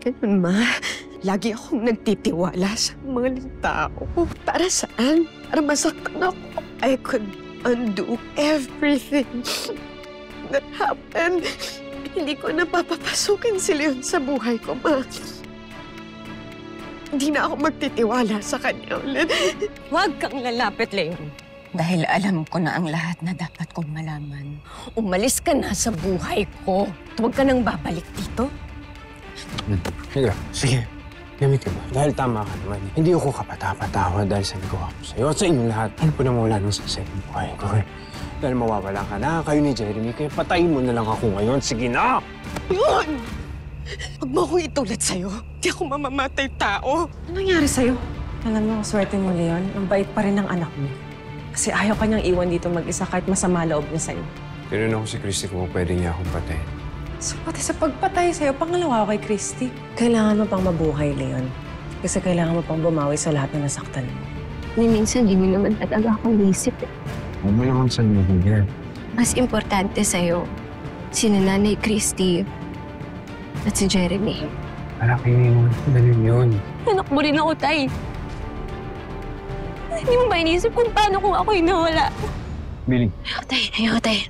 ganun, Ma. Lagi akong nagtitiwala sa mga tao. Para saan? Para masaktan ako. I could undo everything that happened. Hindi ko na papapasukin si Leon sa buhay ko, Ma. Hindi na ako magtitiwala sa kanya ulit. Huwag kang lalapit, Leon. Dahil alam ko na ang lahat na dapat kong malaman. Umalis ka na sa buhay ko. Huwag ka nang babalik dito. Sige. Gamitin mo. Dahil tama ka naman. Hindi ako kapatapatawa dahil sa nagawa ko sa'yo at sa inyong lahat. Ano po na mawala nang sa buhay ko eh. Dahil mawawala ka na kayo ni Jeremy, kaya patayin mo na lang ako ngayon. Sige na! Yun! Huwag mo akong itulad sa'yo. Hindi ako mamamatay tao. Ano nangyari sa'yo? Alam mo, ang swerte mo, Leon. Ang bait pa rin ng anak mo. Kasi ayaw kanyang iwan dito mag-isa kahit masama loob niya sa'yo. Tinanong ko si Christy kung pwede niya akong patayin. So pati sa pagpatay sa'yo, pangalawa kay Christy. Kailangan mo pang mabuhay, Leon. Kasi kailangan mo pang bumawi sa lahat na nasaktan mo. Minsan, di mo naman talaga akong isip eh. Huwag mo naman sa nabigyan. Mas importante sa'yo, si Nanay Christy at si Jeremy. Malaki yun. Ganun yun. Anak mo rin ako, Tay. Hindi mo ba inisip kung paano kung ako'y nawala? Billy. Ayaw, Tay.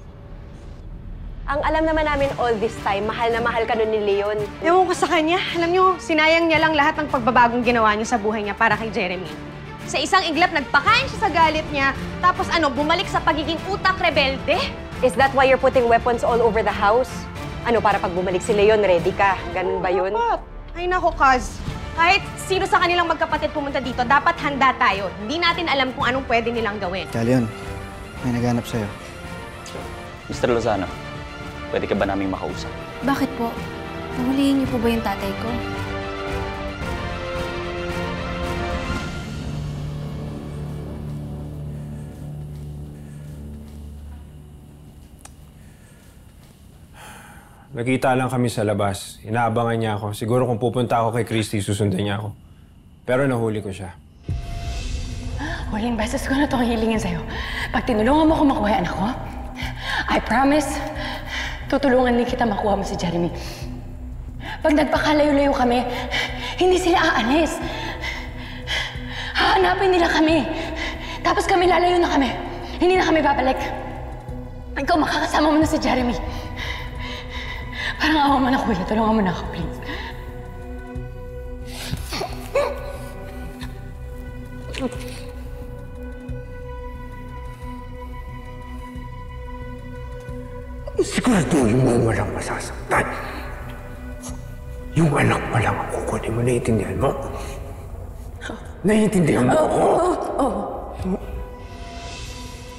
Ang alam naman namin all this time, mahal na mahal ka nun ni Leon. Ewan ko sa kanya. Alam niyo, sinayang niya lang lahat ng pagbabagong ginawa niya sa buhay niya para kay Jeremy. Sa isang iglap, nagpakain siya sa galit niya. Tapos bumalik sa pagiging utak rebelde. Is that why you're putting weapons all over the house? Para pag bumalik si Leon, ready ka? Ganun ba yun? Ay nako, Kaz. Kahit sino sa kanilang magkapatid pumunta dito, dapat handa tayo. Hindi natin alam kung anong pwede nilang gawin. Kaya Leon, may naghanap sa'yo. Mr. Lozano, pwede ka ba naming makausap? Bakit po? Nahulihin niyo po ba yung tatay ko? Nakita lang kami sa labas. Inaabangan niya ako. Siguro kung pupunta ako kay Christy, susundan niya ako. Pero nahuli ko siya. Huling beses ko na itong hilingin sa'yo. Pag tinulungan mo ko makuha yung anak ko, I promise, tutulungan din kita makuha mo si Jeremy. Pag nagpakalayo-layo kami, hindi sila aalis. Hahanapin nila kami. Tapos kami lalayo na kami. Hindi na kami babalik. Ikaw makakasama mo na si Jeremy. Parang awa mo na, kuya. Tulungan mo na ako, please. Sigurado yung walang masasaktan. Yung anak pa lang ang kukunin mo. Naiintindihan mo? Naiintindihan mo?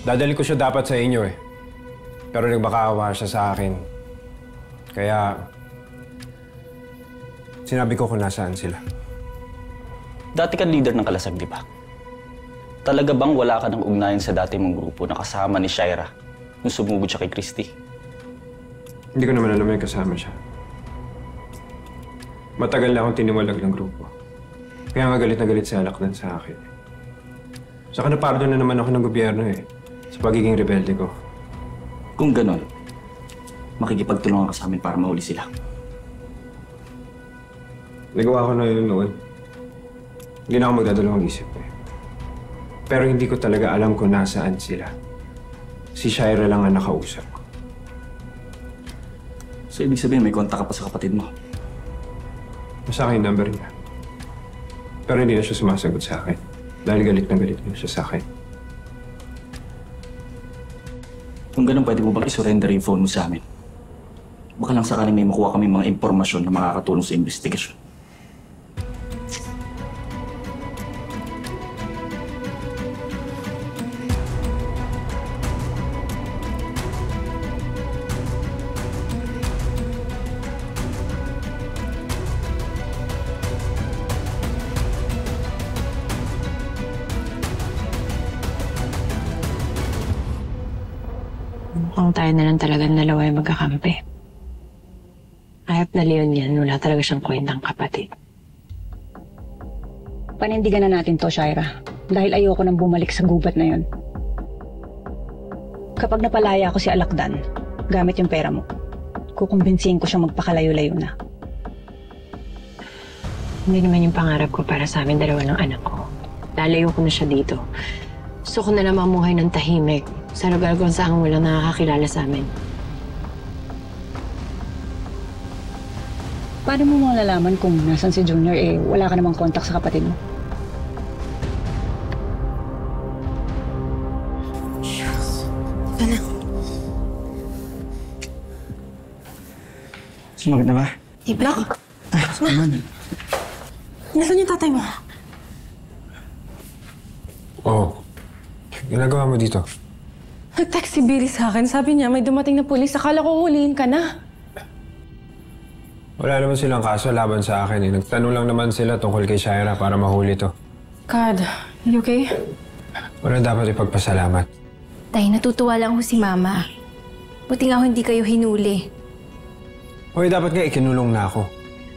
Dadali ko siya dapat sa inyo eh. Pero nagbakaawa siya sa akin. Kaya, sinabi ko kung nasaan sila. Dati kang leader ng Kalasag, di ba? Talaga bang wala ka ng ugnayan sa dati mong grupo na kasama ni Shaira nung sumugod siya kay Christy? Hindi ko naman alam may kasama siya. Matagal na akong tiniwalag ng grupo. Kaya nga galit na galit si Alakdan sa akin. Saka napardo na naman ako ng gobyerno eh, sa pagiging rebelde ko. Kung ganon, makikipagtulungan ka sa amin para mahuli sila. Nagawa ko na yun noon. Hindi na ako magdadalawang isip eh. Pero hindi ko talaga alam kung nasaan sila. Si Shaira lang ang nakausap ko. So, ibig sabihin may kontak ka pa sa kapatid mo? Nasa akin yung number niya. Pero hindi na siya sumasagot sa akin. Dahil galit na galit na siya sa akin. Kung ganun, pwede mo bang isurrender yung phone mo sa amin? Baka lang sakaling may makuha kami mga impormasyon na makakatulong sa investigasyon. Mukhang tayo na lang talagang dalawa yung magkakampi. Ayap na Leon yan, wala talaga siyang kwentang kapatid. Panindigan na natin to, Shaira. Dahil ayoko nang bumalik sa gubat na yon. Kapag napalaya ko si Alakdan, gamit yung pera mo, kukumbinsihin ko siyang magpakalayo-layo na. Hindi naman yung pangarap ko para sa amin dalawa ng anak ko. Lalayo ko na siya dito. Gusto ko na lang mamuhay ng tahimik sa lugar kung saan walang nakakakilala sa amin. Paano mo malalaman kung nasan si Junior wala ka namang contact sa kapatid mo? Sumagot na ba? Iblak? Naman. Nasaan yung tatay mo? Oo. Ginagawa mo dito? Nag-text si Billy sa akin. Sabi niya may dumating na pulis. Akala ko huliin ka na. Wala naman silang kaso laban sa akin eh. Nagtanong lang naman sila tungkol kay Shaira para mahuli to. God, you okay? Wala dapat ipagpasalamat. Tay, natutuwa lang ho si Mama. Buti nga ho hindi kayo hinuli. Hoy, dapat nga ikinulong na ako.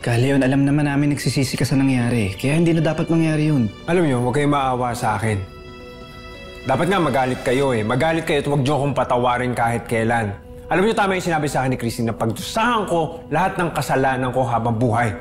Leon, alam naman namin nagsisisi ka sa nangyari. Kaya hindi na dapat mangyari yun. Alam niyo, huwag kayong maawa sa akin. Dapat nga magalit kayo eh. Magalit kayo at huwag niyo akong patawarin kahit kailan. Alam niyo, tama yung sinabi sa akin ni Christine na pagdusahan ko lahat ng kasalanan ko habang buhay.